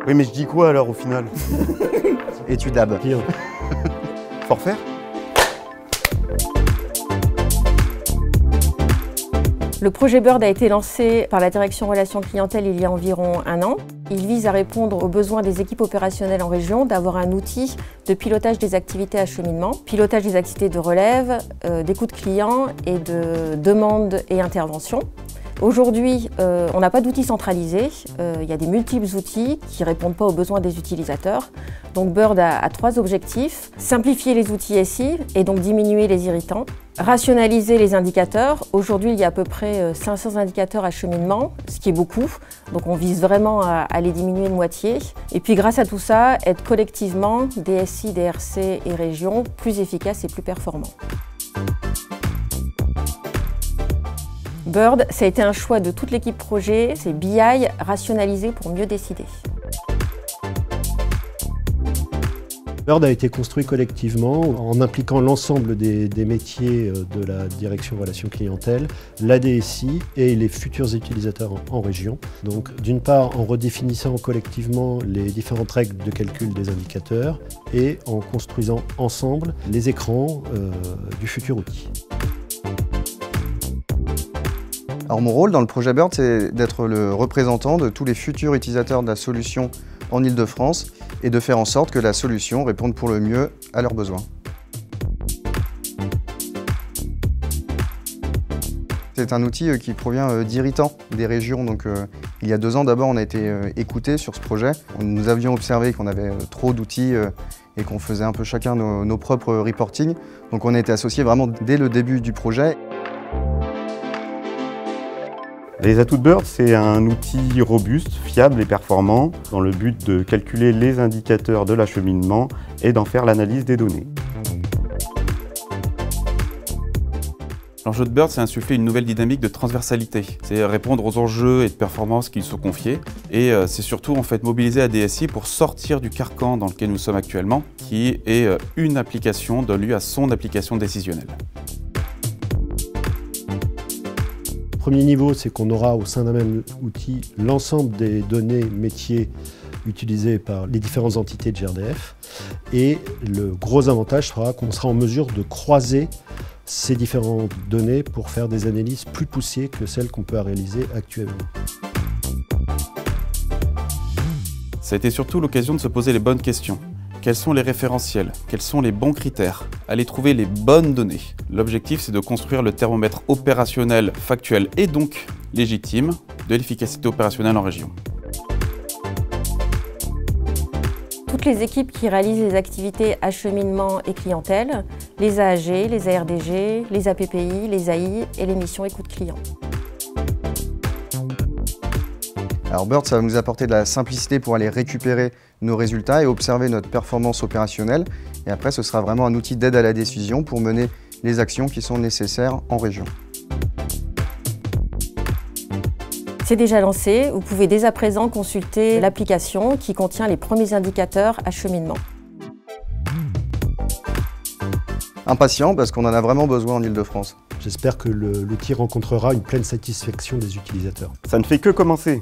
Oui, mais je dis quoi alors au final? Et tu dabs. Forfait? Le projet Bird a été lancé par la direction relations clientèle il y a environ 1 an. Il vise à répondre aux besoins des équipes opérationnelles en région d'avoir un outil de pilotage des activités acheminement, pilotage des activités de relève, d'écoute client et de demande et intervention. Aujourd'hui, on n'a pas d'outils centralisés, il y a des multiples outils qui ne répondent pas aux besoins des utilisateurs. Donc Bird a 3 objectifs: simplifier les outils SI et donc diminuer les irritants, rationaliser les indicateurs. Aujourd'hui, il y a à peu près 500 indicateurs acheminement, ce qui est beaucoup, donc on vise vraiment à les diminuer de moitié. Et puis grâce à tout ça, être collectivement, DSI, DRC et régions, plus efficaces et plus performants. Bird, ça a été un choix de toute l'équipe projet, c'est BI rationalisé pour mieux décider. Bird a été construit collectivement en impliquant l'ensemble des métiers de la direction relations clientèle, la DSI et les futurs utilisateurs en région. Donc d'une part en redéfinissant collectivement les différentes règles de calcul des indicateurs et en construisant ensemble les écrans du futur outil. Alors mon rôle dans le projet Bird, c'est d'être le représentant de tous les futurs utilisateurs de la solution en Île-de-France et de faire en sorte que la solution réponde pour le mieux à leurs besoins. C'est un outil qui provient d'irritants des régions. Donc, il y a 2 ans, d'abord, on a été écoutés sur ce projet. Nous avions observé qu'on avait trop d'outils et qu'on faisait un peu chacun nos propres reporting. Donc on a été associés vraiment dès le début du projet. Les atouts de Bird, c'est un outil robuste, fiable et performant dans le but de calculer les indicateurs de l'acheminement et d'en faire l'analyse des données. L'enjeu de Bird, c'est insuffler une nouvelle dynamique de transversalité. C'est répondre aux enjeux et de performance qui nous sont confiés. Et c'est surtout en fait mobiliser la DSI pour sortir du carcan dans lequel nous sommes actuellement, qui est une application donne lieu à son application décisionnelle. Premier niveau, c'est qu'on aura au sein d'un même outil l'ensemble des données métiers utilisées par les différentes entités de GRDF. Et le gros avantage sera qu'on sera en mesure de croiser ces différentes données pour faire des analyses plus poussées que celles qu'on peut réaliser actuellement. Ça a été surtout l'occasion de se poser les bonnes questions. Quels sont les référentiels? Quels sont les bons critères? Aller trouver les bonnes données. L'objectif, c'est de construire le thermomètre opérationnel, factuel et donc légitime de l'efficacité opérationnelle en région. Toutes les équipes qui réalisent les activités acheminement et clientèle, les AAG, les ARDG, les APPI, les AI et les missions écoute client. Alors Bird, ça va nous apporter de la simplicité pour aller récupérer nos résultats et observer notre performance opérationnelle. Et après, ce sera vraiment un outil d'aide à la décision pour mener les actions qui sont nécessaires en région. C'est déjà lancé, vous pouvez dès à présent consulter l'application qui contient les premiers indicateurs acheminement. Impatient parce qu'on en a vraiment besoin en Île-de-France. J'espère que l'outil rencontrera une pleine satisfaction des utilisateurs. Ça ne fait que commencer.